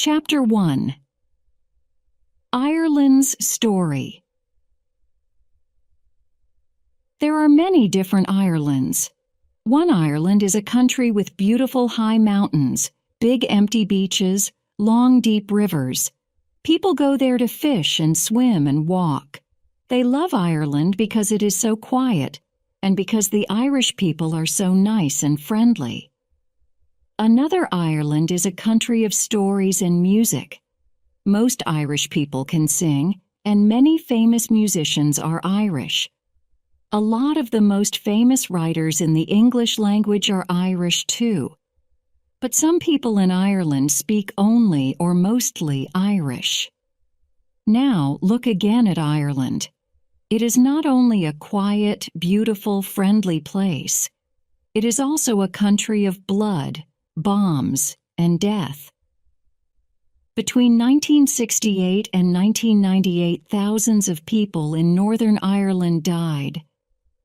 Chapter 1. Ireland's Story. There are many different Irelands. One Ireland is a country with beautiful high mountains, big empty beaches, long deep rivers. People go there to fish and swim and walk. They love Ireland because it is so quiet and because the Irish people are so nice and friendly. Another Ireland is a country of stories and music. Most Irish people can sing, and many famous musicians are Irish. A lot of the most famous writers in the English language are Irish too. But some people in Ireland speak only or mostly Irish. Now look again at Ireland. It is not only a quiet, beautiful, friendly place. It is also a country of blood, bombs, and death. Between 1968 and 1998, thousands of people in Northern Ireland died.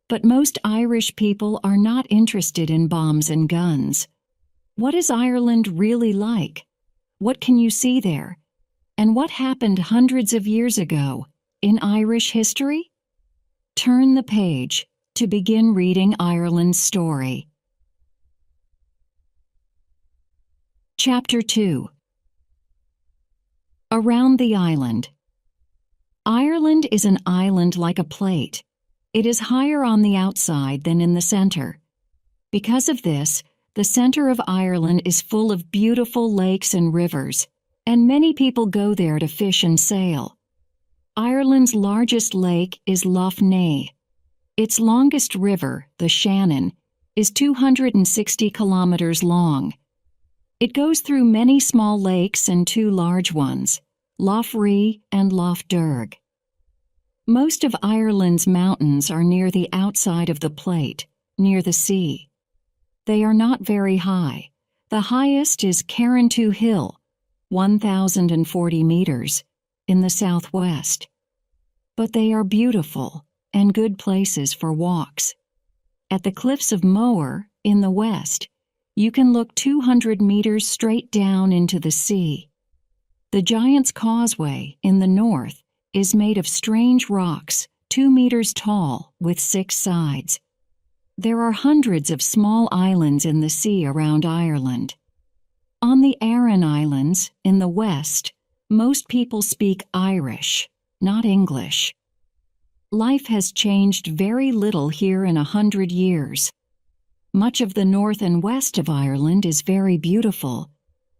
But most Irish people are not interested in bombs and guns. What is Ireland really like? What can you see there? And what happened hundreds of years ago in Irish history? Turn the page to begin reading Ireland's story. Chapter 2. Around the Island. Ireland is an island like a plate. It is higher on the outside than in the center. Because of this, the center of Ireland is full of beautiful lakes and rivers, and many people go there to fish and sail. Ireland's largest lake is Lough Neagh. Its longest river, the Shannon, is 260 kilometers long. It goes through many small lakes and two large ones, Lough Ree and Lough Derg. Most of Ireland's mountains are near the outside of the plate, near the sea. They are not very high. The highest is Carrantoo Hill, 1,040 meters, in the southwest. But they are beautiful and good places for walks. At the cliffs of Moher, in the west, you can look 200 meters straight down into the sea. The Giant's Causeway, in the north, is made of strange rocks, 2 meters tall, with 6 sides. There are hundreds of small islands in the sea around Ireland. On the Aran Islands, in the west, most people speak Irish, not English. Life has changed very little here in 100 years. Much of the north and west of Ireland is very beautiful.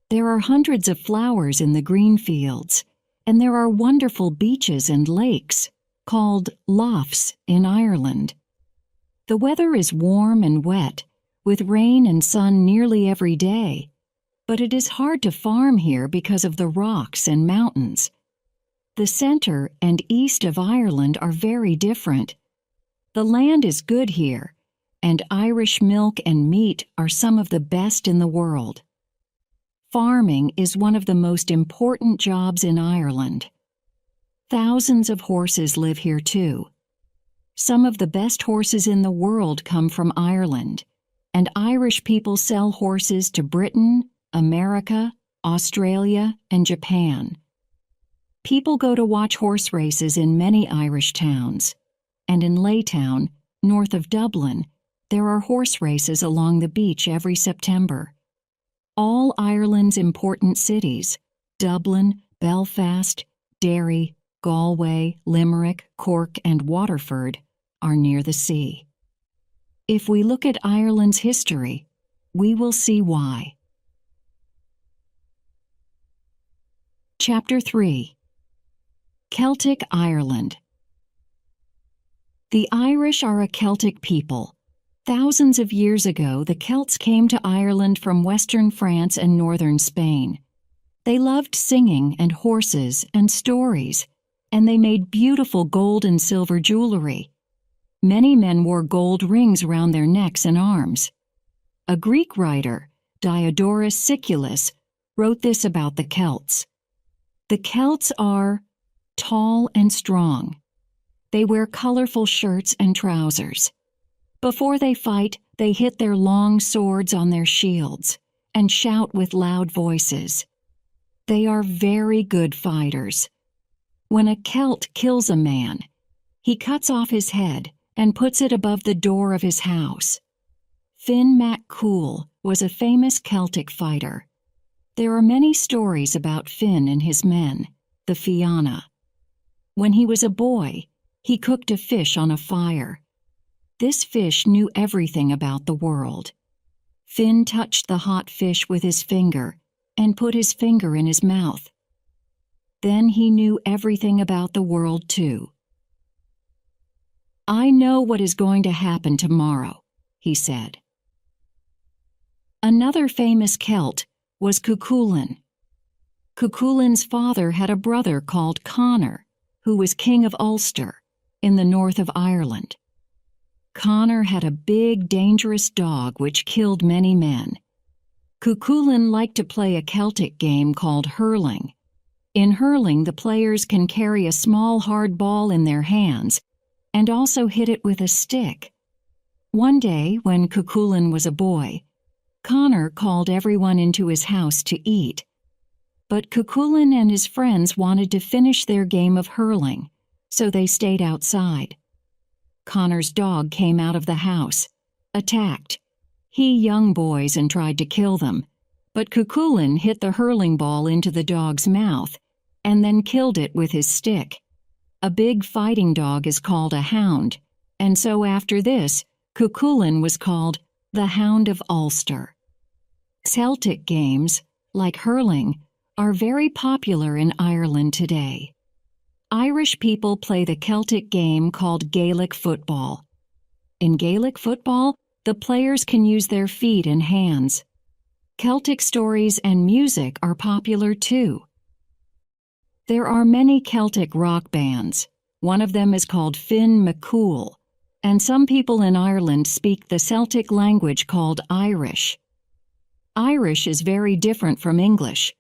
There are hundreds of flowers in the green fields, and there are wonderful beaches and lakes, called loughs in Ireland. The weather is warm and wet, with rain and sun nearly every day, but it is hard to farm here because of the rocks and mountains. The center and east of Ireland are very different. The land is good here, and Irish milk and meat are some of the best in the world. Farming is one of the most important jobs in Ireland. Thousands of horses live here too. Some of the best horses in the world come from Ireland, and Irish people sell horses to Britain, America, Australia, and Japan. People go to watch horse races in many Irish towns, and in Laytown, north of Dublin, there are horse races along the beach every September. All Ireland's important cities, Dublin, Belfast, Derry, Galway, Limerick, Cork, and Waterford, are near the sea. If we look at Ireland's history, we will see why. Chapter 3. Celtic Ireland. The Irish are a Celtic people. Thousands of years ago, the Celts came to Ireland from western France and northern Spain. They loved singing and horses and stories, and they made beautiful gold and silver jewelry. Many men wore gold rings around their necks and arms. A Greek writer, Diodorus Siculus, wrote this about the Celts. The Celts are tall and strong. They wear colorful shirts and trousers. Before they fight, they hit their long swords on their shields and shout with loud voices. They are very good fighters. When a Celt kills a man, he cuts off his head and puts it above the door of his house. Finn mac Cool was a famous Celtic fighter. There are many stories about Finn and his men, the Fianna. When he was a boy, he cooked a fish on a fire. This fish knew everything about the world. Finn touched the hot fish with his finger and put his finger in his mouth. Then he knew everything about the world too. "I know what is going to happen tomorrow," he said. Another famous Celt was Cuchulainn. Cuchulainn's father had a brother called Connor, who was king of Ulster, in the north of Ireland. Connor had a big, dangerous dog which killed many men. Cuchulainn liked to play a Celtic game called hurling. In hurling, the players can carry a small hard ball in their hands and also hit it with a stick. One day, when Cuchulainn was a boy, Connor called everyone into his house to eat. But Cuchulainn and his friends wanted to finish their game of hurling, so they stayed outside. Connor's dog came out of the house, attacked. He young boys and tried to kill them, but Cuchulainn hit the hurling ball into the dog's mouth and then killed it with his stick. A big fighting dog is called a hound, and so after this, Cuchulainn was called the Hound of Ulster. Celtic games, like hurling, are very popular in Ireland today. Irish people play the Celtic game called Gaelic football. In Gaelic football, the players can use their feet and hands. Celtic stories and music are popular too. There are many Celtic rock bands. One of them is called Finn mac Cool, and some people in Ireland speak the Celtic language called Irish. Irish is very different from English.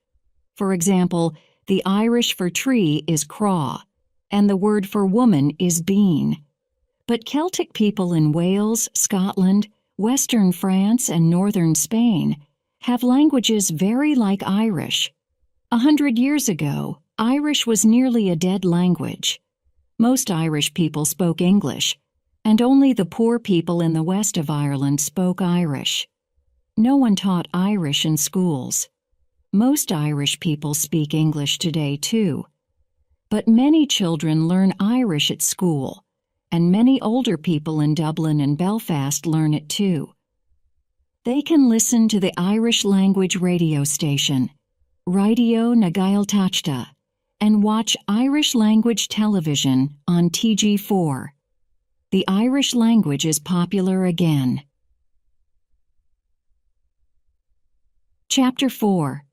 For example, the Irish for tree is craw, and the word for woman is bean. But Celtic people in Wales, Scotland, Western France, and Northern Spain have languages very like Irish. 100 years ago, Irish was nearly a dead language. Most Irish people spoke English, and only the poor people in the west of Ireland spoke Irish. No one taught Irish in schools. Most Irish people speak English today, too. But many children learn Irish at school, and many older people in Dublin and Belfast learn it, too. They can listen to the Irish language radio station, Radio na Gaeltachta, and watch Irish language television on TG4. The Irish language is popular again. Chapter 4.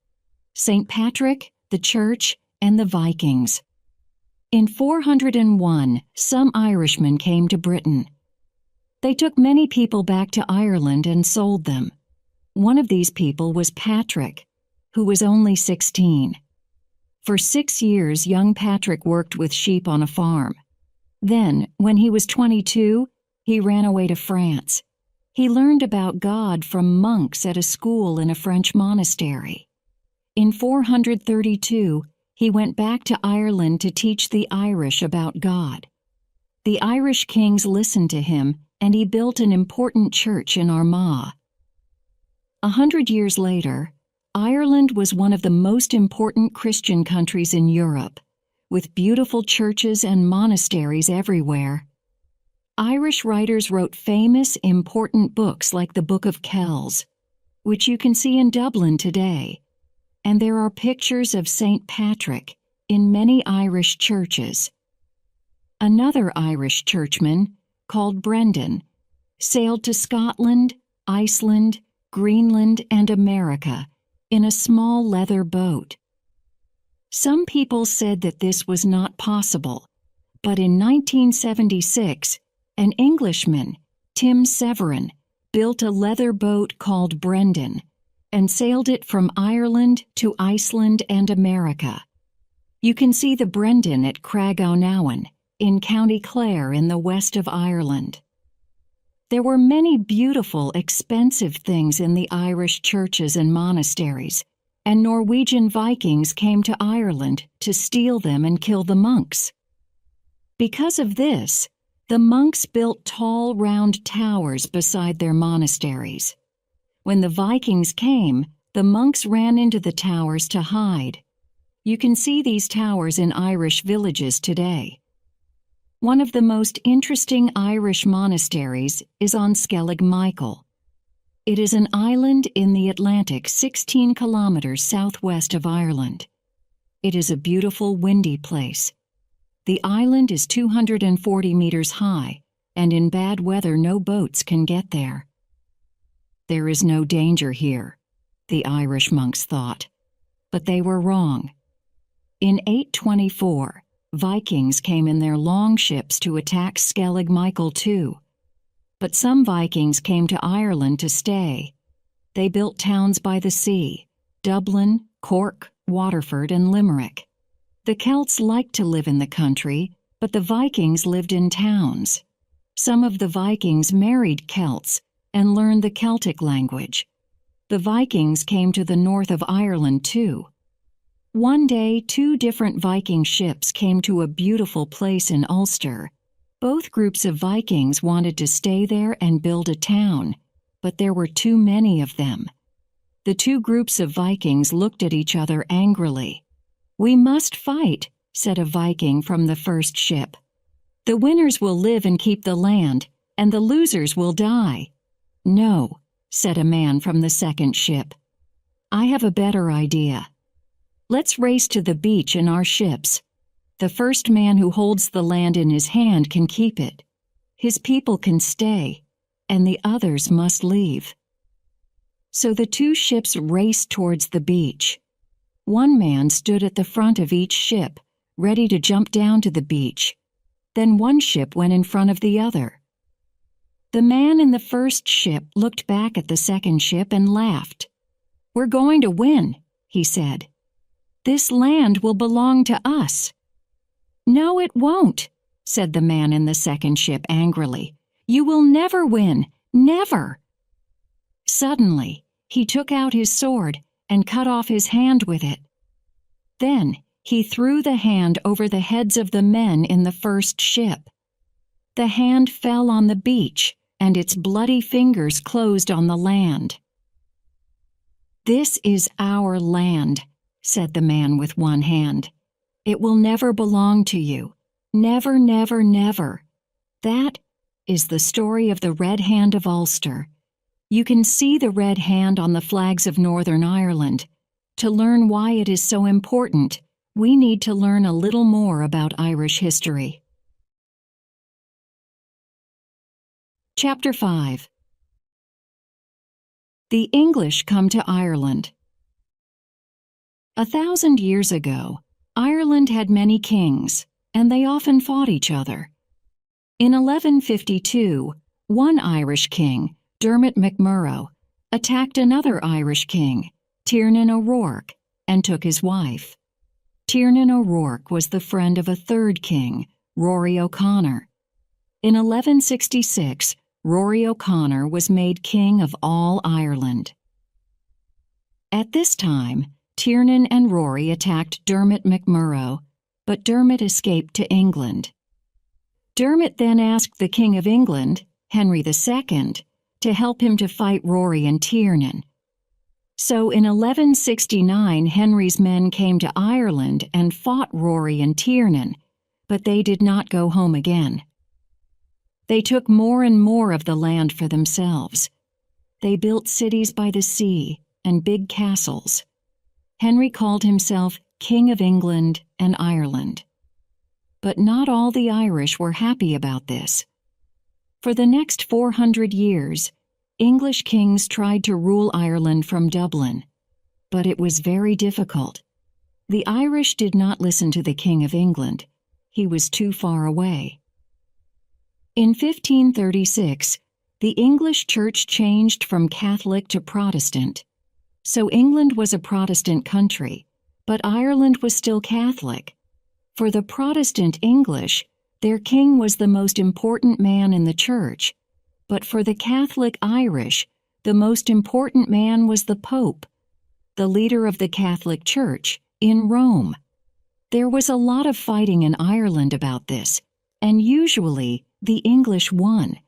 St. Patrick, the Church, and the Vikings. In 401, some Irishmen came to Britain. They took many people back to Ireland and sold them. One of these people was Patrick, who was only 16. For 6 years, young Patrick worked with sheep on a farm. Then, when he was 22, he ran away to France. He learned about God from monks at a school in a French monastery. In 432, he went back to Ireland to teach the Irish about God. The Irish kings listened to him, and he built an important church in Armagh. 100 years later, Ireland was one of the most important Christian countries in Europe, with beautiful churches and monasteries everywhere. Irish writers wrote famous, important books like the Book of Kells, which you can see in Dublin today, and there are pictures of St. Patrick in many Irish churches. Another Irish churchman, called Brendan, sailed to Scotland, Iceland, Greenland, and America in a small leather boat. Some people said that this was not possible, but in 1976, an Englishman, Tim Severin, built a leather boat called Brendan and sailed it from Ireland to Iceland and America. You can see the Brendan at Craigownawan in County Clare in the west of Ireland. There were many beautiful, expensive things in the Irish churches and monasteries, and Norwegian Vikings came to Ireland to steal them and kill the monks. Because of this, the monks built tall, round towers beside their monasteries. When the Vikings came, the monks ran into the towers to hide. You can see these towers in Irish villages today. One of the most interesting Irish monasteries is on Skellig Michael. It is an island in the Atlantic 16 kilometers southwest of Ireland. It is a beautiful, windy place. The island is 240 meters high, and in bad weather no boats can get there. There is no danger here, the Irish monks thought. But they were wrong. In 824, Vikings came in their longships to attack Skellig Michael too. But some Vikings came to Ireland to stay. They built towns by the sea: Dublin, Cork, Waterford, and Limerick. The Celts liked to live in the country, but the Vikings lived in towns. Some of the Vikings married Celts and learned the Celtic language. The Vikings came to the north of Ireland too. One day, 2 different Viking ships came to a beautiful place in Ulster. Both groups of Vikings wanted to stay there and build a town, but there were too many of them. The 2 groups of Vikings looked at each other angrily. "We must fight," said a Viking from the first ship. "The winners will live and keep the land, and the losers will die." "No," said a man from the second ship. "I have a better idea. Let's race to the beach in our ships. The first man who holds the land in his hand can keep it. His people can stay, and the others must leave." So the 2 ships raced towards the beach. One man stood at the front of each ship, ready to jump down to the beach. Then one ship went in front of the other. The man in the first ship looked back at the second ship and laughed. "We're going to win," he said. "This land will belong to us." "No, it won't," said the man in the second ship angrily. "You will never win, never." Suddenly, he took out his sword and cut off his hand with it. Then he threw the hand over the heads of the men in the first ship. The hand fell on the beach, and its bloody fingers closed on the land. "This is our land," said the man with one hand. "It will never belong to you. Never, never, never." That is the story of the Red Hand of Ulster. You can see the red hand on the flags of Northern Ireland. To learn why it is so important, we need to learn a little more about Irish history. Chapter 5. The English come to Ireland. 1,000 years ago, Ireland had many kings, and they often fought each other. In 1152, one Irish king, Dermot MacMurrough, attacked another Irish king, Tiernan O'Rourke, and took his wife. Tiernan O'Rourke was the friend of a third king, Rory O'Connor. In 1166, Rory O'Connor was made king of all Ireland. At this time, Tiernan and Rory attacked Dermot MacMurrough, but Dermot escaped to England. Dermot then asked the King of England, Henry II, to help him to fight Rory and Tiernan. So in 1169, Henry's men came to Ireland and fought Rory and Tiernan, but they did not go home again. They took more and more of the land for themselves. They built cities by the sea and big castles. Henry called himself King of England and Ireland. But not all the Irish were happy about this. For the next 400 years, English kings tried to rule Ireland from Dublin, but it was very difficult. The Irish did not listen to the King of England. He was too far away. In 1536, the English church changed from Catholic to Protestant. So England was a Protestant country, but Ireland was still Catholic. For the Protestant English, their king was the most important man in the church, but for the Catholic Irish, the most important man was the Pope. the leader of the Catholic Church, in Rome. There was a lot of fighting in Ireland about this, and usually the English won.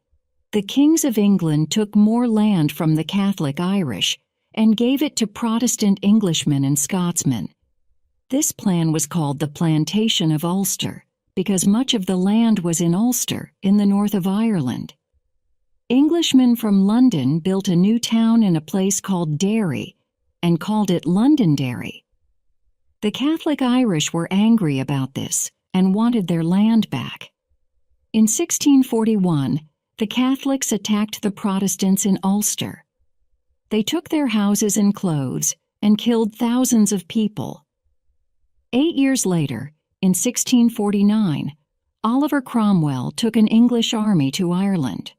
The kings of England took more land from the Catholic Irish and gave it to Protestant Englishmen and Scotsmen. This plan was called the Plantation of Ulster, because much of the land was in Ulster, in the north of Ireland. Englishmen from London built a new town in a place called Derry and called it Londonderry. The Catholic Irish were angry about this and wanted their land back. In 1641, the Catholics attacked the Protestants in Ulster. They took their houses and clothes and killed thousands of people. 8 years later, in 1649, Oliver Cromwell took an English army to Ireland.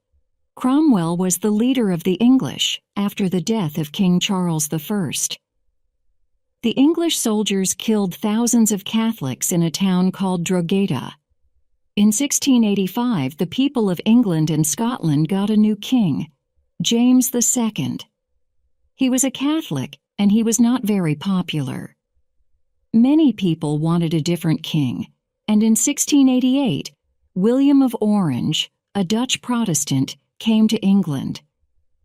Cromwell was the leader of the English after the death of King Charles I. The English soldiers killed thousands of Catholics in a town called Drogheda. In 1685, the people of England and Scotland got a new king, James II. He was a Catholic, and he was not very popular. Many people wanted a different king, and in 1688, William of Orange, a Dutch Protestant, came to England.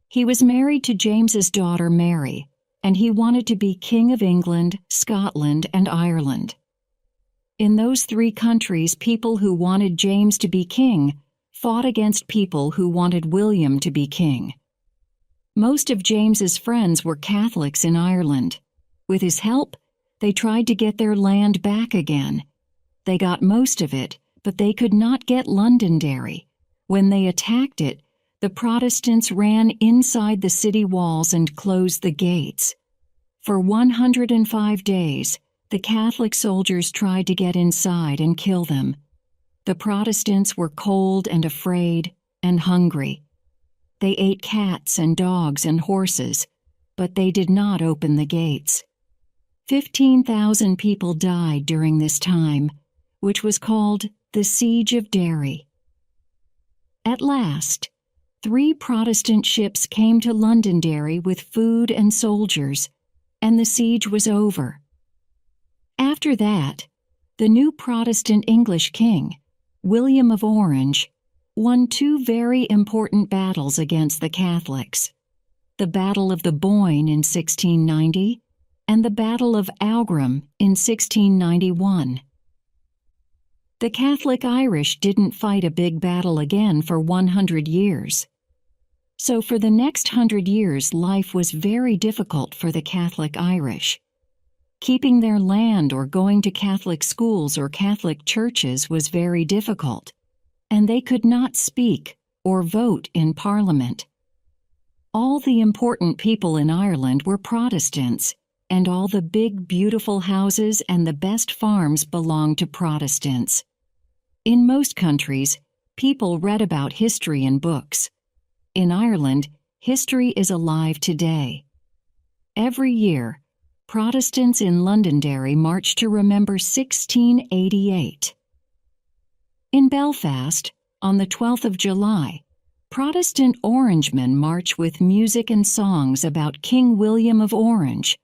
He was married to James's daughter Mary, and he wanted to be King of England, Scotland, and Ireland. In those three countries, people who wanted James to be king fought against people who wanted William to be king. Most of James's friends were Catholics in Ireland. With his help, they tried to get their land back again. They got most of it, but they could not get Londonderry. When they attacked it, the Protestants ran inside the city walls and closed the gates. For 105 days, the Catholic soldiers tried to get inside and kill them. The Protestants were cold and afraid and hungry. They ate cats and dogs and horses, but they did not open the gates. 15,000 people died during this time, which was called the Siege of Derry. At last, 3 Protestant ships came to Londonderry with food and soldiers, and the siege was over. After that, the new Protestant English king, William of Orange, won 2 very important battles against the Catholics: the Battle of the Boyne in 1690 and the Battle of Aughrim in 1691. The Catholic Irish didn't fight a big battle again for 100 years. So for the next 100 years, life was very difficult for the Catholic Irish. Keeping their land or going to Catholic schools or Catholic churches was very difficult, and they could not speak or vote in Parliament. All the important people in Ireland were Protestants, and all the big, beautiful houses and the best farms belonged to Protestants. In most countries, people read about history in books. In Ireland, history is alive today. Every year, Protestants in Londonderry march to remember 1688. In Belfast, on the 12th of July, Protestant Orangemen march with music and songs about King William of Orange,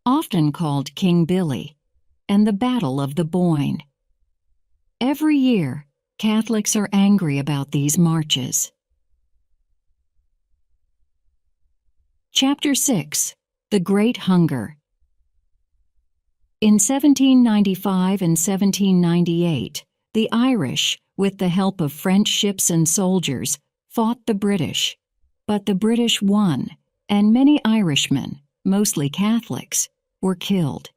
often called King Billy, and the Battle of the Boyne. Every year, Catholics are angry about these marches. Chapter 6: The Great Hunger. In 1795 and 1798, the Irish, with the help of French ships and soldiers, fought the British. But the British won, and many Irishmen, mostly Catholics, were killed.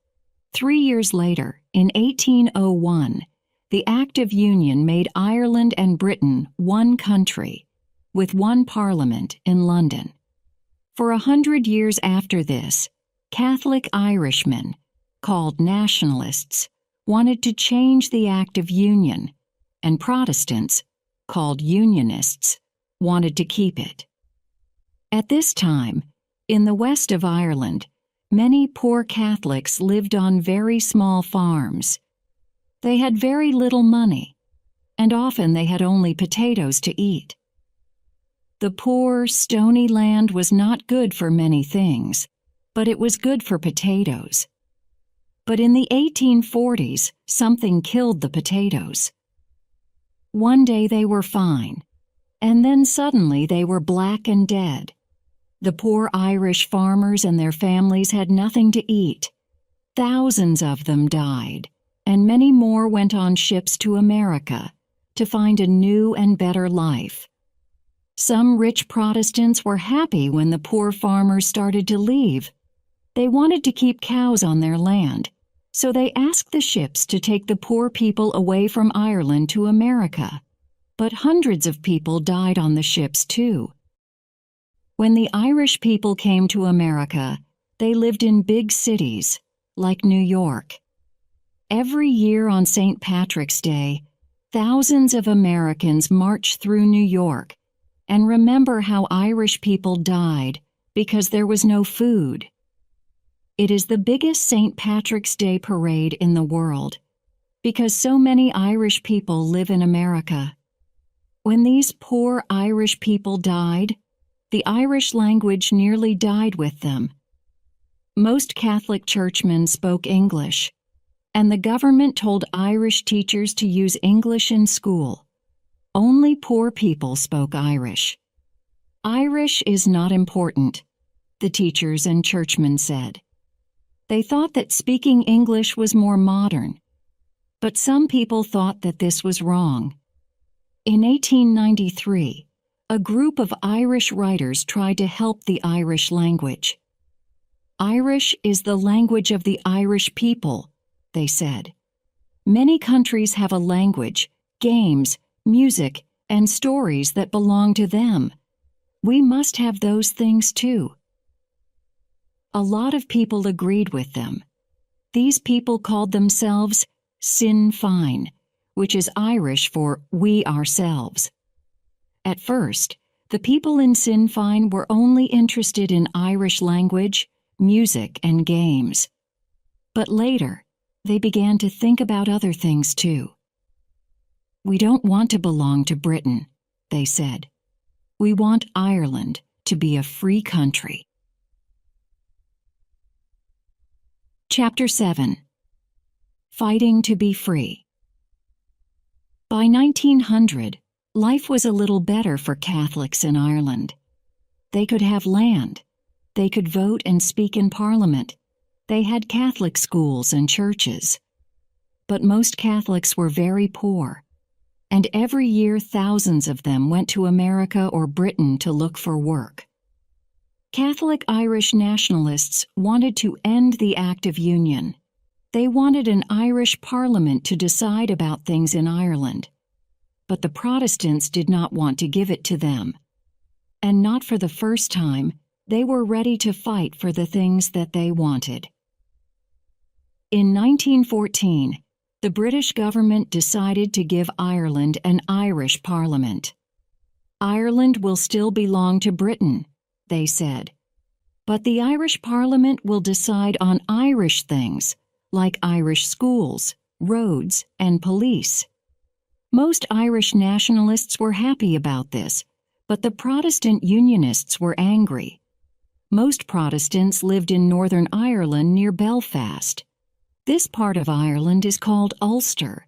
3 years later, in 1801, the Act of Union made Ireland and Britain one country, with one parliament in London. For 100 years after this, Catholic Irishmen, called nationalists, wanted to change the Act of Union, and Protestants, called unionists, wanted to keep it. At this time, in the west of Ireland, many poor Catholics lived on very small farms. They had very little money, and often they had only potatoes to eat. The poor, stony land was not good for many things, but it was good for potatoes. But in the 1840s, something killed the potatoes. One day they were fine, and then suddenly they were black and dead. The poor Irish farmers and their families had nothing to eat. Thousands of them died, and many more went on ships to America to find a new and better life. Some rich Protestants were happy when the poor farmers started to leave. They wanted to keep cows on their land, so they asked the ships to take the poor people away from Ireland to America. But hundreds of people died on the ships too. When the Irish people came to America, they lived in big cities, like New York. Every year on St. Patrick's Day, thousands of Americans march through New York and remember how Irish people died because there was no food. It is the biggest St. Patrick's Day parade in the world because so many Irish people live in America. When these poor Irish people died, the Irish language nearly died with them. Most Catholic churchmen spoke English, and the government told Irish teachers to use English in school. Only poor people spoke Irish. Irish is not important, the teachers and churchmen said. They thought that speaking English was more modern, but some people thought that this was wrong. In 1893, a group of Irish writers tried to help the Irish language. Irish is the language of the Irish people, they said. Many countries have a language, games, music, and stories that belong to them. We must have those things too. A lot of people agreed with them. These people called themselves Sinn Féin, which is Irish for we ourselves. At first, the people in Sinn Féin were only interested in Irish language, music, and games. But later, they began to think about other things too. We don't want to belong to Britain, they said. We want Ireland to be a free country. Chapter 7. Fighting to be free. By 1900, life was a little better for Catholics in Ireland. They could have land. They could vote and speak in Parliament. They had Catholic schools and churches. But most Catholics were very poor, and every year thousands of them went to America or Britain to look for work. Catholic Irish nationalists wanted to end the Act of Union. They wanted an Irish Parliament to decide about things in Ireland. But the Protestants did not want to give it to them. And not for the first time, they were ready to fight for the things that they wanted. In 1914, the British government decided to give Ireland an Irish Parliament. Ireland will still belong to Britain, they said. But the Irish Parliament will decide on Irish things, like Irish schools, roads, and police. Most Irish nationalists were happy about this, but the Protestant Unionists were angry. Most Protestants lived in Northern Ireland near Belfast. This part of Ireland is called Ulster.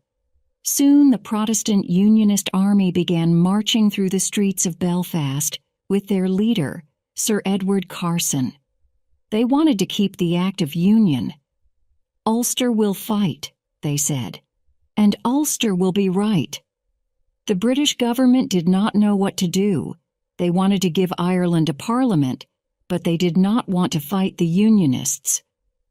Soon the Protestant Unionist army began marching through the streets of Belfast with their leader, Sir Edward Carson. They wanted to keep the Act of Union. Ulster will fight, they said, and Ulster will be right. The British government did not know what to do. They wanted to give Ireland a parliament, but they did not want to fight the Unionists.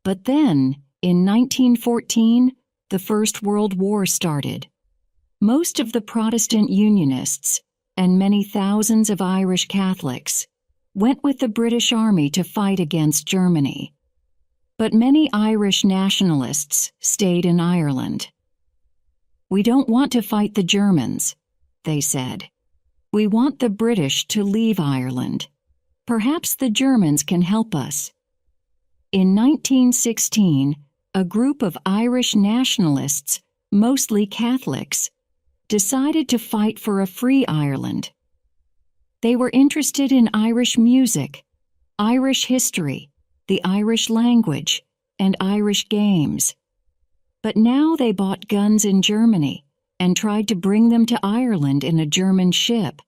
But then, in 1914, the First World War started. Most of the Protestant Unionists, and many thousands of Irish Catholics, went with the British Army to fight against Germany. But many Irish nationalists stayed in Ireland. We don't want to fight the Germans, they said. We want the British to leave Ireland. Perhaps the Germans can help us. In 1916, a group of Irish nationalists, mostly Catholics, decided to fight for a free Ireland. They were interested in Irish music, Irish history, the Irish language, and Irish games. But now they bought guns in Germany and tried to bring them to Ireland in a German ship.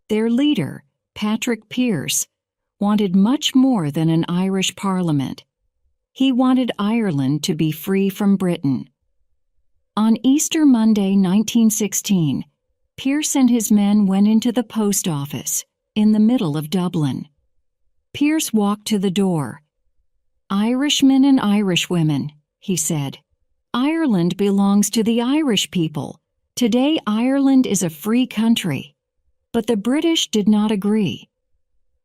Their leader, Patrick Pearse, wanted much more than an Irish parliament. He wanted Ireland to be free from Britain. On Easter Monday, 1916, Pearse and his men went into the post office in the middle of Dublin. Pearse walked to the door. "Irishmen and Irishwomen," he said, "Ireland belongs to the Irish people. Today Ireland is a free country." But the British did not agree.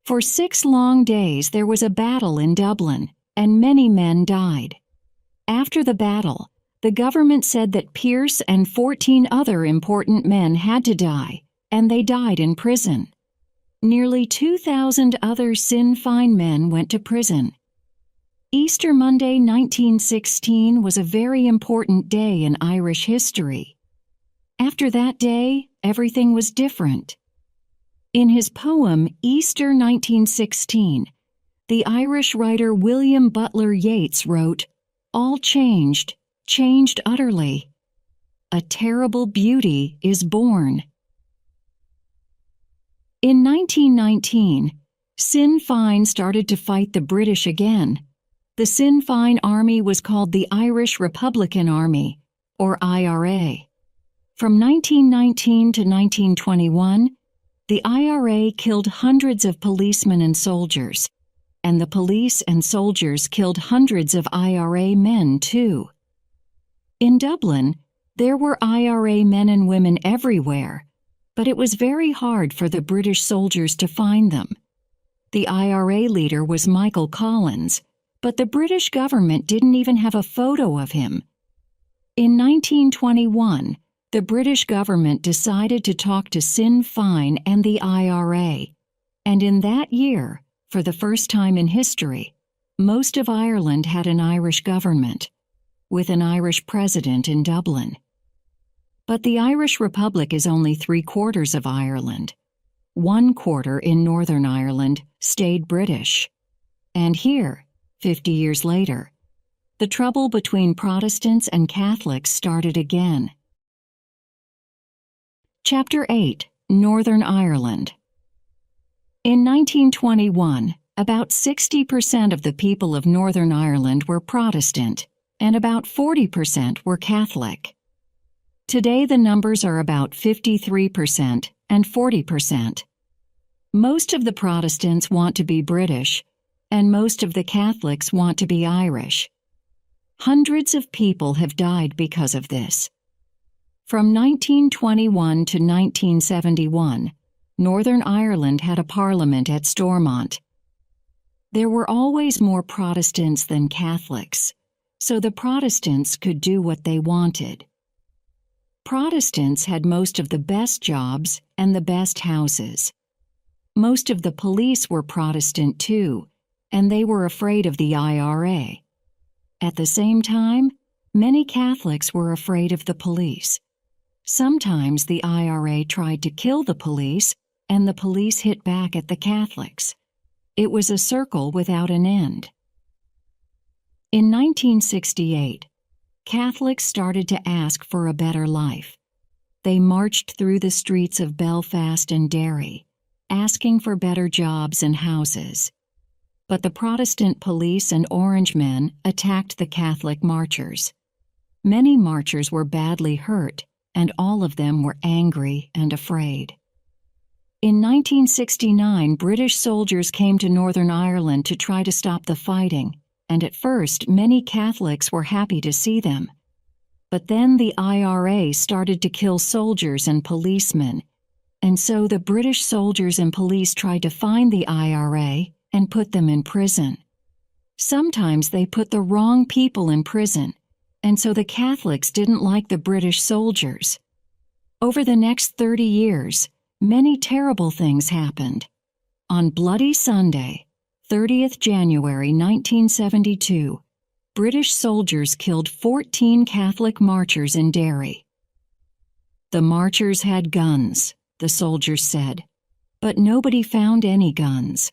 For 6 long days there was a battle in Dublin, and many men died. After the battle, the government said that Pearse and 14 other important men had to die, and they died in prison. Nearly 2,000 other Sinn Féin men went to prison. Easter Monday 1916 was a very important day in Irish history. After that day, everything was different. In his poem Easter 1916, the Irish writer William Butler Yeats wrote, "All changed, changed utterly. A terrible beauty is born." In 1919, Sinn Féin started to fight the British again. The Sinn Féin army was called the Irish Republican Army, or IRA. From 1919 to 1921, the IRA killed hundreds of policemen and soldiers, and the police and soldiers killed hundreds of IRA men too. In Dublin, there were IRA men and women everywhere, but it was very hard for the British soldiers to find them. The IRA leader was Michael Collins, but the British government didn't even have a photo of him. In 1921, the British government decided to talk to Sinn Féin and the IRA, and in that year, for the first time in history, most of Ireland had an Irish government, with an Irish president in Dublin. But the Irish Republic is only 3/4 of Ireland. 1/4 in Northern Ireland stayed British. And here, 50 years later, the trouble between Protestants and Catholics started again. Chapter 8: Northern Ireland. In 1921, about 60% of the people of Northern Ireland were Protestant, and about 40% were Catholic. Today the numbers are about 53% and 40%. Most of the Protestants want to be British, and most of the Catholics want to be Irish. Hundreds of people have died because of this. From 1921 to 1971, Northern Ireland had a parliament at Stormont. There were always more Protestants than Catholics, so the Protestants could do what they wanted. Protestants had most of the best jobs and the best houses. Most of the police were Protestant too, and they were afraid of the IRA. At the same time, many Catholics were afraid of the police. Sometimes the IRA tried to kill the police, and the police hit back at the Catholics. It was a circle without an end. In 1968, Catholics started to ask for a better life. They marched through the streets of Belfast and Derry, asking for better jobs and houses. But the Protestant police and Orangemen attacked the Catholic marchers. Many marchers were badly hurt, and all of them were angry and afraid. In 1969, British soldiers came to Northern Ireland to try to stop the fighting, and at first many Catholics were happy to see them. But then the IRA started to kill soldiers and policemen, and so the British soldiers and police tried to find the IRA and put them in prison. Sometimes they put the wrong people in prison, and so the Catholics didn't like the British soldiers. Over the next 30 years, many terrible things happened. On Bloody Sunday, 30th January 1972, British soldiers killed 14 Catholic marchers in Derry. The marchers had guns, the soldiers said, but nobody found any guns.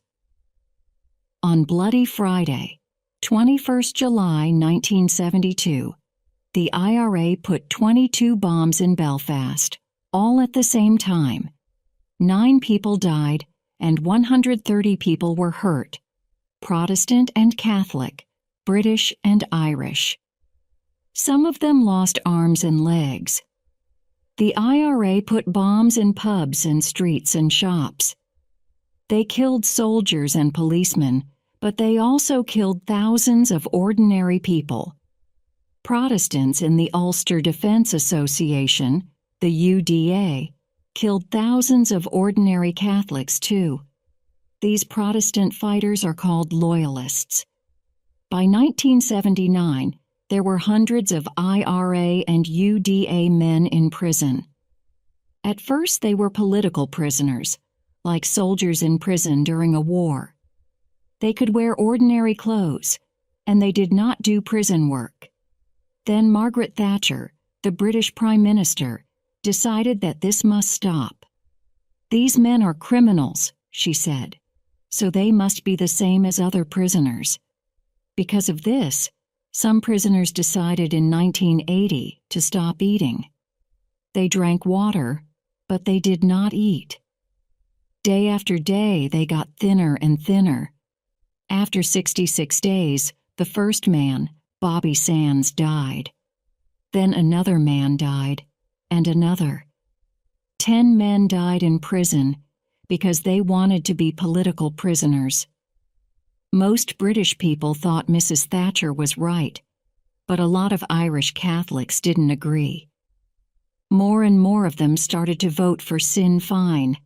On Bloody Friday, 21st July 1972, the IRA put 22 bombs in Belfast, all at the same time. 9 people died and 130 people were hurt, Protestant and Catholic, British and Irish. Some of them lost arms and legs. The IRA put bombs in pubs and streets and shops. They killed soldiers and policemen, but they also killed thousands of ordinary people. Protestants in the Ulster Defence Association, the UDA, killed thousands of ordinary Catholics too. These Protestant fighters are called Loyalists. By 1979, there were hundreds of IRA and UDA men in prison. At first, they were political prisoners, like soldiers in prison during a war. They could wear ordinary clothes, and they did not do prison work. Then Margaret Thatcher, the British Prime Minister, decided that this must stop. "These men are criminals," she said, "so they must be the same as other prisoners." Because of this, some prisoners decided in 1980 to stop eating. They drank water, but they did not eat. Day after day, they got thinner and thinner. After 66 days, the first man, Bobby Sands, died. Then another man died, and another. 10 men died in prison because they wanted to be political prisoners. Most British people thought Mrs. Thatcher was right, but a lot of Irish Catholics didn't agree. More and more of them started to vote for Sinn Féin.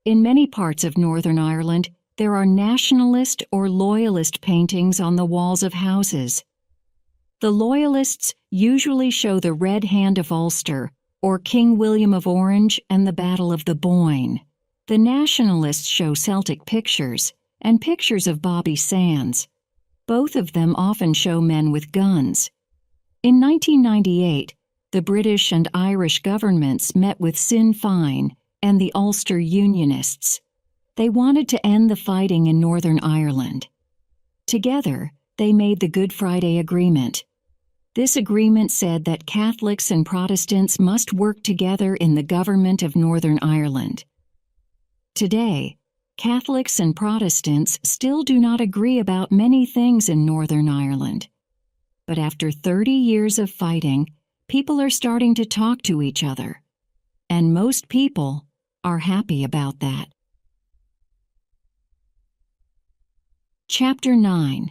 In many parts of Northern Ireland, there are nationalist or loyalist paintings on the walls of houses. The Loyalists usually show the Red Hand of Ulster or King William of Orange and the Battle of the Boyne. The Nationalists show Celtic pictures and pictures of Bobby Sands. Both of them often show men with guns. In 1998, the British and Irish governments met with Sinn Féin and the Ulster Unionists. They wanted to end the fighting in Northern Ireland. Together, they made the Good Friday Agreement. This agreement said that Catholics and Protestants must work together in the government of Northern Ireland. Today, Catholics and Protestants still do not agree about many things in Northern Ireland. But after 30 years of fighting, people are starting to talk to each other. And most people are happy about that. Chapter 9.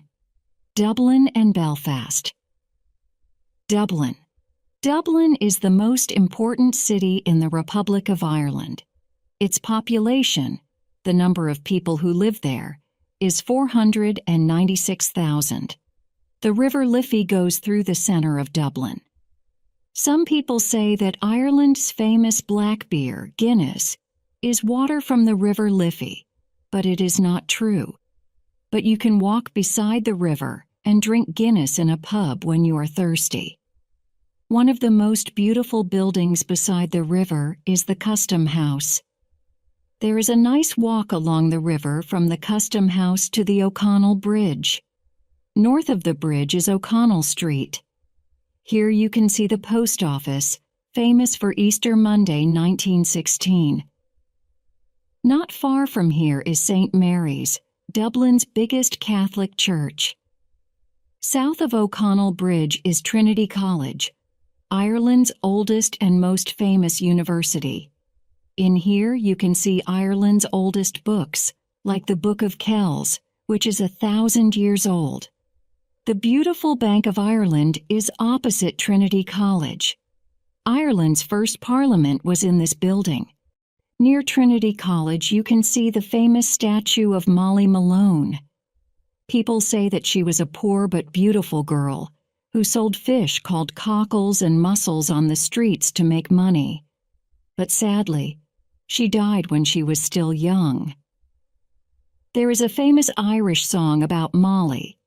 Dublin and Belfast. Dublin. Dublin is the most important city in the Republic of Ireland. Its population, the number of people who live there, is 496,000. The River Liffey goes through the center of Dublin. Some people say that Ireland's famous black beer, Guinness, is water from the River Liffey, but it is not true. But you can walk beside the river and drink Guinness in a pub when you are thirsty. One of the most beautiful buildings beside the river is the Custom House. There is a nice walk along the river from the Custom House to the O'Connell Bridge. North of the bridge is O'Connell Street. Here you can see the post office, famous for Easter Monday 1916. Not far from here is St. Mary's, Dublin's biggest Catholic church. South of O'Connell Bridge is Trinity College, Ireland's oldest and most famous university. In here you can see Ireland's oldest books, like the Book of Kells, which is 1,000 years old. The beautiful Bank of Ireland is opposite Trinity College. Ireland's first parliament was in this building. Near Trinity College you can see the famous statue of Molly Malone. People say that she was a poor but beautiful girl who sold fish called cockles and mussels on the streets to make money. But sadly, she died when she was still young. There is a famous Irish song about Molly.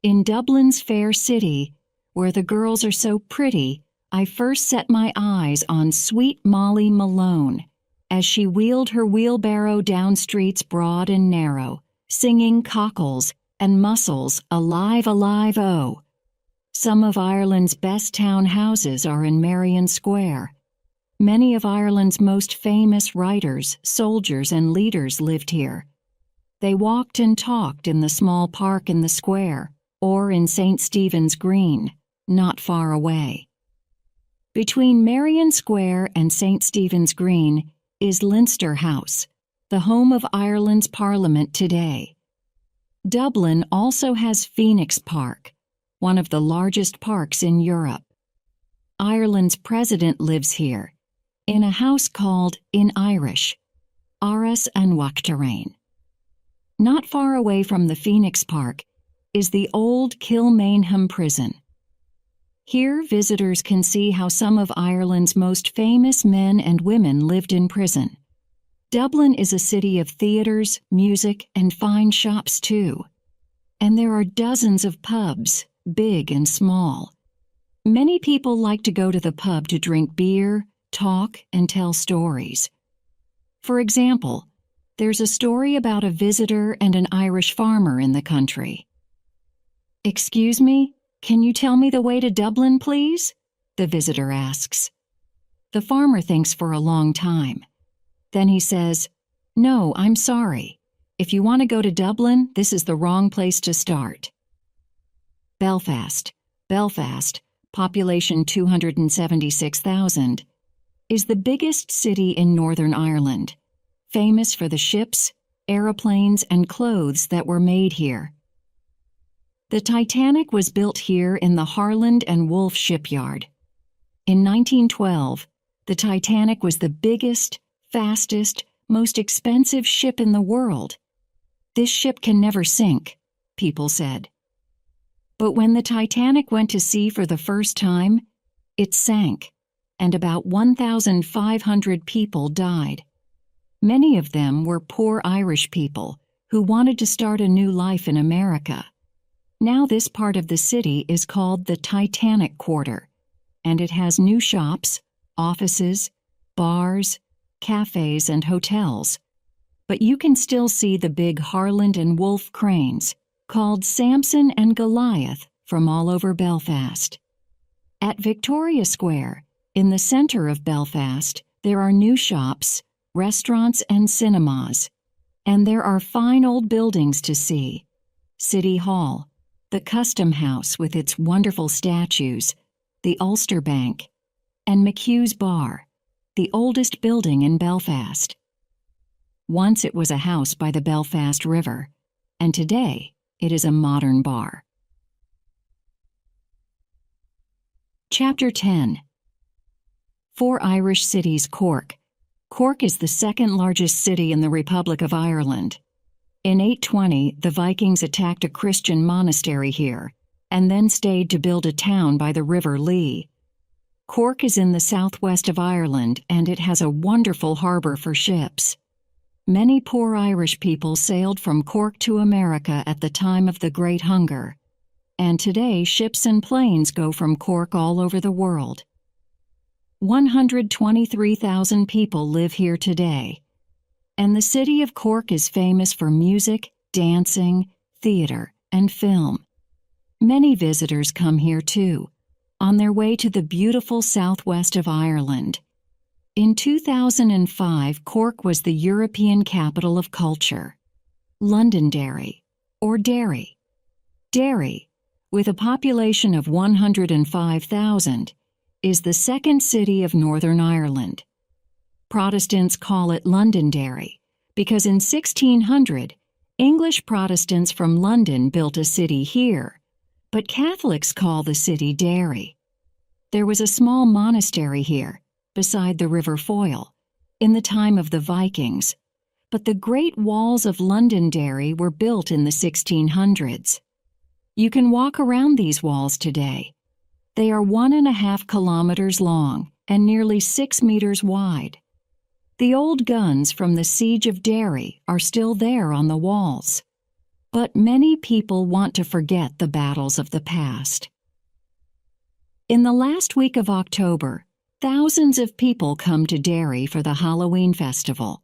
In Dublin's fair city, where the girls are so pretty, I first set my eyes on sweet Molly Malone, as she wheeled her wheelbarrow down streets broad and narrow, singing cockles and mussels alive, alive, oh. Some of Ireland's best town houses are in Merrion Square. Many of Ireland's most famous writers, soldiers, and leaders lived here. They walked and talked in the small park in the square, or in St. Stephen's Green, not far away. Between Merrion Square and St. Stephen's Green is Leinster House, the home of Ireland's Parliament today. Dublin also has Phoenix Park, one of the largest parks in Europe. Ireland's president lives here, in a house called, in Irish, Áras an Uachtaráin. Not far away from the Phoenix Park is the old Kilmainham Prison. Here, visitors can see how some of Ireland's most famous men and women lived in prison. Dublin is a city of theaters, music, and fine shops too. And there are dozens of pubs, big and small. Many people like to go to the pub to drink beer, talk, and tell stories. For example, there's a story about a visitor and an Irish farmer in the country. "Excuse me, can you tell me the way to Dublin, please?" the visitor asks. The farmer thinks for a long time. Then he says, "No, I'm sorry. If you want to go to Dublin, this is the wrong place to start." Belfast, population 276,000, is the biggest city in Northern Ireland, famous for the ships, aeroplanes, and clothes that were made here. The Titanic was built here in the Harland and Wolff shipyard. In 1912, the Titanic was the biggest, fastest, most expensive ship in the world. "This ship can never sink," people said. But when the Titanic went to sea for the first time, it sank, and about 1,500 people died. Many of them were poor Irish people who wanted to start a new life in America. Now this part of the city is called the Titanic Quarter, and it has new shops, offices, bars, cafes, and hotels. But you can still see the big Harland and Wolff cranes, called Samson and Goliath, from all over Belfast. At Victoria Square, in the center of Belfast, there are new shops, restaurants, and cinemas. And there are fine old buildings to see. City Hall, the Custom House with its wonderful statues, the Ulster Bank, and McHugh's Bar, the oldest building in Belfast. Once it was a house by the Belfast River, and today it is a modern bar. Chapter 10. 4 Irish cities. Cork. Cork is the second largest city in the Republic of Ireland. In 820, the Vikings attacked a Christian monastery here, and then stayed to build a town by the River Lee. Cork is in the southwest of Ireland, and it has a wonderful harbor for ships. Many poor Irish people sailed from Cork to America at the time of the Great Hunger, and today ships and planes go from Cork all over the world. 123,000 people live here today, and the city of Cork is famous for music, dancing, theater, and film. Many visitors come here too, on their way to the beautiful southwest of Ireland. In 2005, Cork was the European Capital of Culture. Londonderry, or Derry. Derry, with a population of 105,000, is the second city of Northern Ireland. Protestants call it Londonderry because in 1600, English Protestants from London built a city here, but Catholics call the city Derry. There was a small monastery here, beside the River Foyle, in the time of the Vikings, but the great walls of Londonderry were built in the 1600s. You can walk around these walls today. They are 1.5 kilometers long and nearly 6 meters wide. The old guns from the Siege of Derry are still there on the walls. But many people want to forget the battles of the past. In the last week of October, thousands of people come to Derry for the Halloween festival.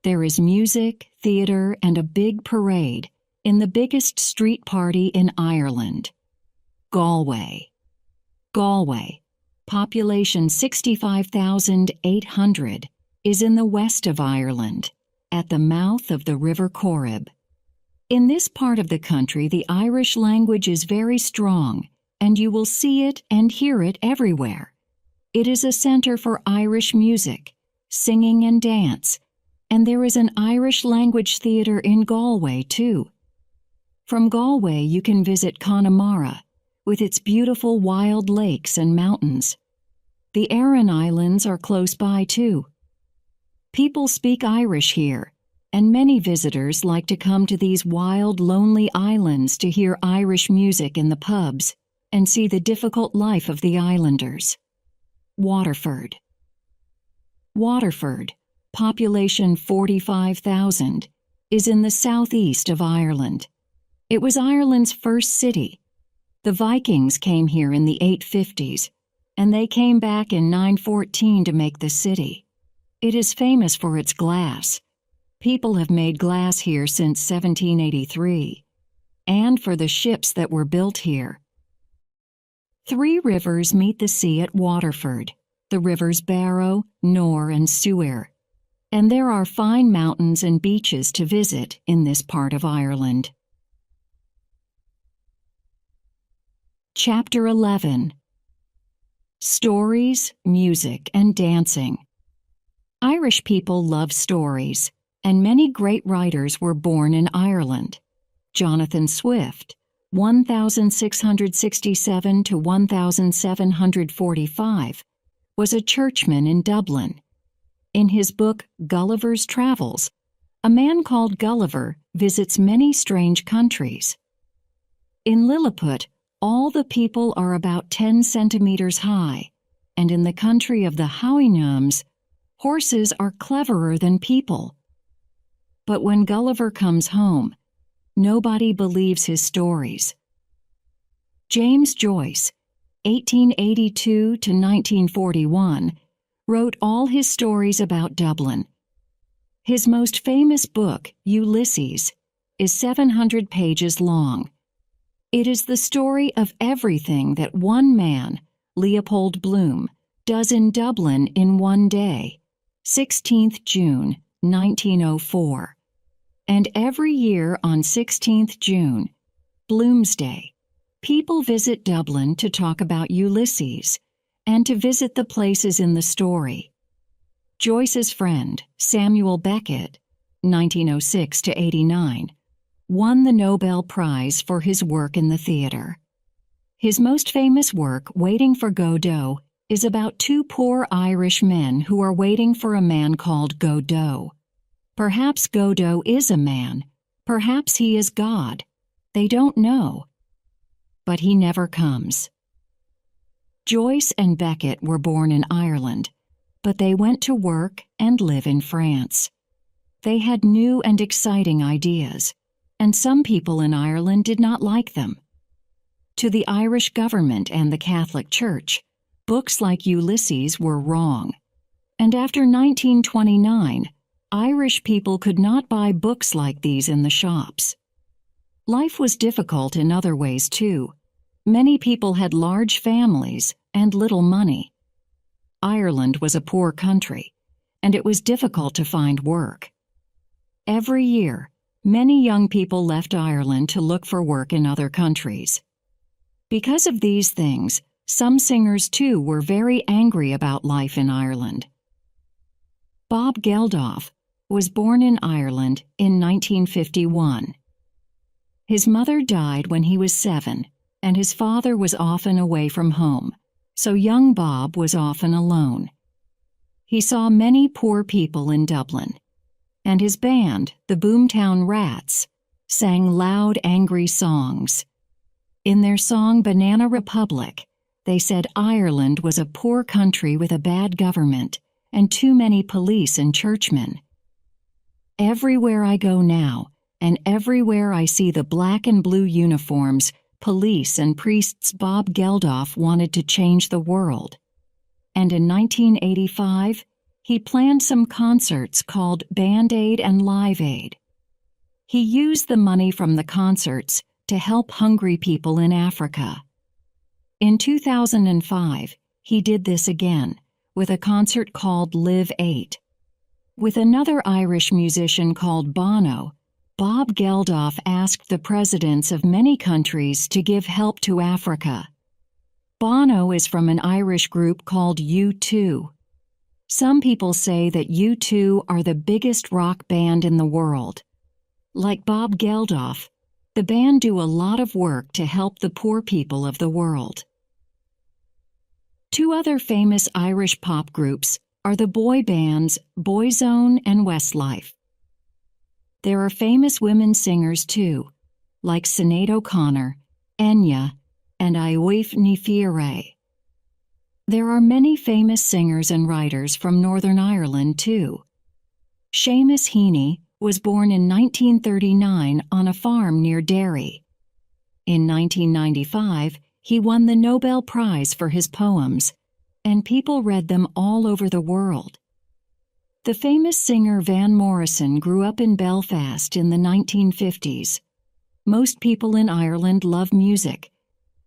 There is music, theater, and a big parade in the biggest street party in Ireland. Galway. Galway, population 65,800, is in the west of Ireland, at the mouth of the River Corrib. In this part of the country, the Irish language is very strong, and you will see it and hear it everywhere. It is a center for Irish music, singing and dance, and there is an Irish language theater in Galway, too. From Galway, you can visit Connemara, with its beautiful wild lakes and mountains. The Aran Islands are close by, too. People speak Irish here, and many visitors like to come to these wild, lonely islands to hear Irish music in the pubs and see the difficult life of the islanders. Waterford. Waterford, population 45,000, is in the southeast of Ireland. It was Ireland's first city. The Vikings came here in the 850s, and they came back in 914 to make the city. It is famous for its glass. People have made glass here since 1783, and for the ships that were built here. 3 rivers meet the sea at Waterford, the rivers Barrow, Nore, and Suir, and there are fine mountains and beaches to visit in this part of Ireland. Chapter 11. Stories, Music, and Dancing. Irish people love stories, and many great writers were born in Ireland. Jonathan Swift, 1667 to 1745, was a churchman in Dublin. In his book Gulliver's Travels, a man called Gulliver visits many strange countries. In Lilliput, all the people are about 10 centimeters high, and in the country of the Houyhnhnms, horses are cleverer than people. But when Gulliver comes home, nobody believes his stories. James Joyce, 1882 to 1941, wrote all his stories about Dublin. His most famous book, Ulysses, is 700 pages long. It is the story of everything that one man, Leopold Bloom, does in Dublin in one day, 16th June, 1904. And every year on 16th June, Bloomsday, people visit Dublin to talk about Ulysses and to visit the places in the story. Joyce's friend, Samuel Beckett, 1906 to 89, won the Nobel Prize for his work in the theater. His most famous work, Waiting for Godot, is about 2 poor Irish men who are waiting for a man called Godot. Perhaps Godot is a man. Perhaps he is God. They don't know. But he never comes. Joyce and Beckett were born in Ireland, but they went to work and live in France. They had new and exciting ideas, and some people in Ireland did not like them. To the Irish government and the Catholic Church, books like Ulysses were wrong. And after 1929, Irish people could not buy books like these in the shops. Life was difficult in other ways, too. Many people had large families and little money. Ireland was a poor country, and it was difficult to find work. Every year, many young people left Ireland to look for work in other countries. Because of these things, some singers, too, were very angry about life in Ireland. Bob Geldof was born in Ireland in 1951. His mother died when he was 7, and his father was often away from home, so young Bob was often alone. He saw many poor people in Dublin, and his band, the Boomtown Rats, sang loud, angry songs. In their song Banana Republic, they said Ireland was a poor country with a bad government and too many police and churchmen. Everywhere I go now, and everywhere I see the black and blue uniforms, police and priests, Bob Geldof wanted to change the world. And in 1985, he planned some concerts called Band Aid and Live Aid. He used the money from the concerts to help hungry people in Africa. In 2005, he did this again with a concert called Live 8. With another Irish musician called Bono, Bob Geldof asked the presidents of many countries to give help to Africa. Bono is from an Irish group called U2. Some people say that U2 are the biggest rock band in the world. Like Bob Geldof, the band do a lot of work to help the poor people of the world. Two other famous Irish pop groups are the boy bands Boyzone and Westlife. There are famous women singers too, like Sinead O'Connor, Enya, and Aoife Ní Fiare. There are many famous singers and writers from Northern Ireland too. Seamus Heaney was born in 1939 on a farm near Derry. In 1995, he won the Nobel Prize for his poems, and people read them all over the world. The famous singer Van Morrison grew up in Belfast in the 1950s. Most people in Ireland love music.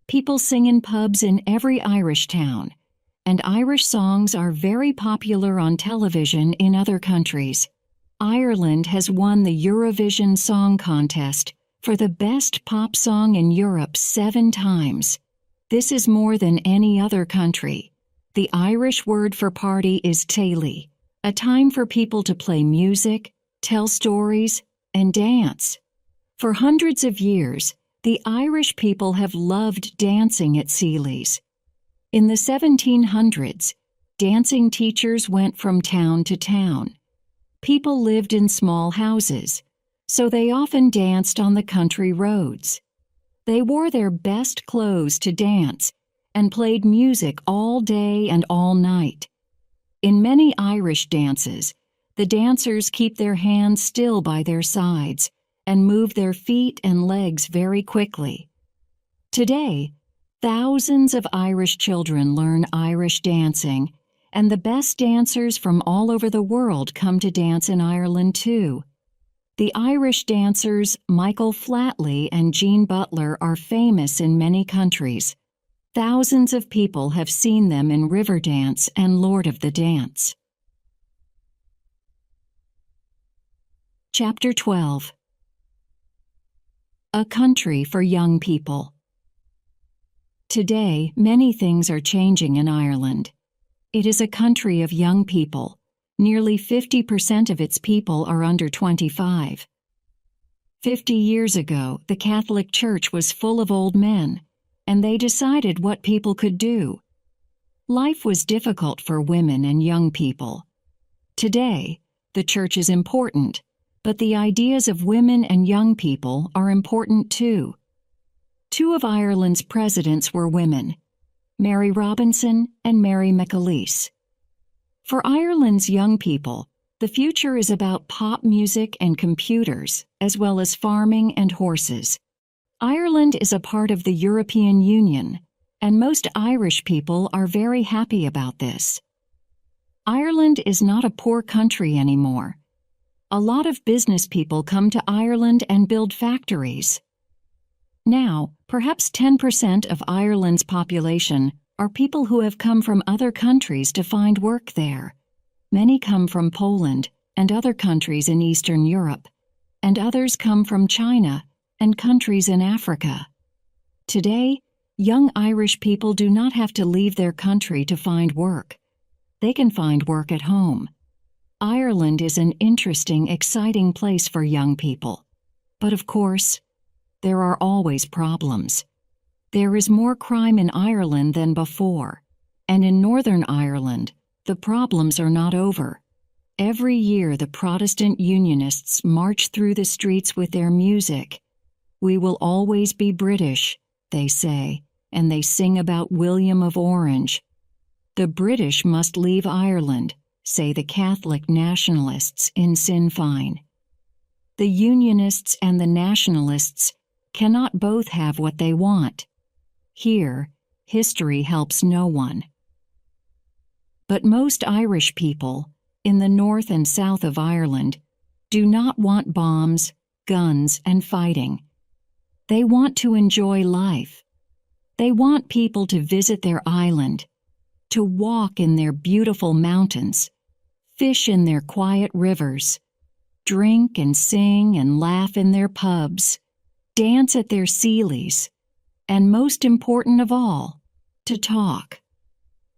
People sing in pubs in every Irish town, and Irish songs are very popular on television in other countries. Ireland has won the Eurovision Song Contest for the best pop song in Europe 7 times. This is more than any other country. The Irish word for party is tailí, a time for people to play music, tell stories, and dance. For hundreds of years, the Irish people have loved dancing at Sealy's. In the 1700s, dancing teachers went from town to town. People lived in small houses, so they often danced on the country roads. They wore their best clothes to dance and played music all day and all night. In many Irish dances, the dancers keep their hands still by their sides and move their feet and legs very quickly. Today, thousands of Irish children learn Irish dancing, and the best dancers from all over the world come to dance in Ireland too. The Irish dancers Michael Flatley and Jean Butler are famous in many countries. Thousands of people have seen them in Riverdance and Lord of the Dance. Chapter 12. A Country for Young People. Today, many things are changing in Ireland. It is a country of young people. Nearly 50% of its people are under 25. 50 years ago, the Catholic Church was full of old men, and they decided what people could do. Life was difficult for women and young people. Today, the church is important, but the ideas of women and young people are important too. 2 of Ireland's presidents were women, Mary Robinson and Mary McAleese. For Ireland's young people, the future is about pop music and computers, as well as farming and horses. Ireland is a part of the European Union, and most Irish people are very happy about this. Ireland is not a poor country anymore. A lot of business people come to Ireland and build factories. Now, perhaps 10% of Ireland's population are people who have come from other countries to find work there. Many come from Poland and other countries in Eastern Europe, and others come from China and countries in Africa. Today, young Irish people do not have to leave their country to find work. They can find work at home. Ireland is an interesting, exciting place for young people. But of course, there are always problems. There is more crime in Ireland than before, and in Northern Ireland, the problems are not over. Every year, the Protestant Unionists march through the streets with their music. "We will always be British," they say, and they sing about William of Orange. "The British must leave Ireland," say the Catholic nationalists in Sinn Féin. The Unionists and the nationalists cannot both have what they want. Here, history helps no one. But most Irish people, in the north and south of Ireland do not want bombs, guns, and fighting. They want to enjoy life. They want people to visit their island, to walk in their beautiful mountains, fish in their quiet rivers, drink and sing and laugh in their pubs, dance at their sealies, and most important of all, to talk.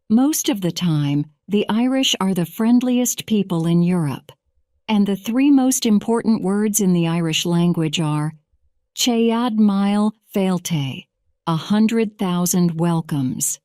Most of the time, the Irish are the friendliest people in Europe, and the three most important words in the Irish language are Céad Mile Failte, 100,000 welcomes.